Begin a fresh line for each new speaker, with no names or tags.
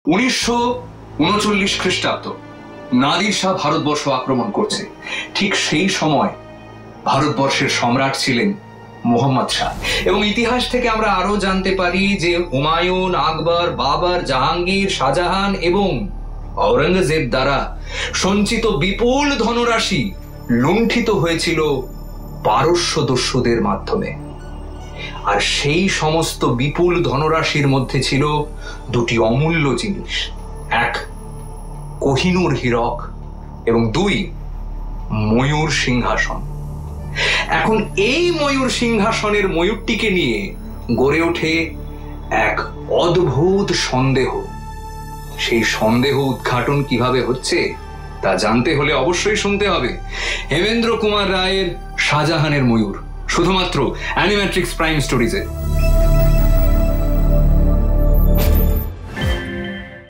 1939 খ্রিস্টাব্দ, নাদির শাহ ভারতবর্ষ আক্রমণ করছে। ঠিক সেই সময় ভারতবর্ষের সম্রাট ছিলেন মোহাম্মদ শাহ। এবং ইতিহাস থেকে আমরা আরো জানতে পারি যে হুমায়ুন, আকবর, বাবর, জাহাঙ্গীর, শাহজাহান এবং ঔরঙ্গজেব দ্বারা সঞ্চিত বিপুল ধনরাশি লুণ্ঠিত হয়েছিল পারস্য দস্যুদের মাধ্যমে। আর সেই সমস্ত বিপুল ধনরাশির মধ্যে ছিল দুটি অমূল্য জিনিস, এক কোহিনূর হীরক এবং দুই ময়ূর সিংহাসন। এখন এই ময়ূর সিংহাসনের ময়ূরটিকে নিয়ে গড়ে ওঠে এক অদ্ভুত সন্দেহ। সেই সন্দেহ উদ্ঘাটন কিভাবে হচ্ছে তা জানতে হলে অবশ্যই শুনতে হবে হেমেন্দ্র কুমার রায়ের শাহজাহানের ময়ূর, শুধুমাত্র অ্যানিম্যাট্রিক্স প্রাইম স্টোরিজে।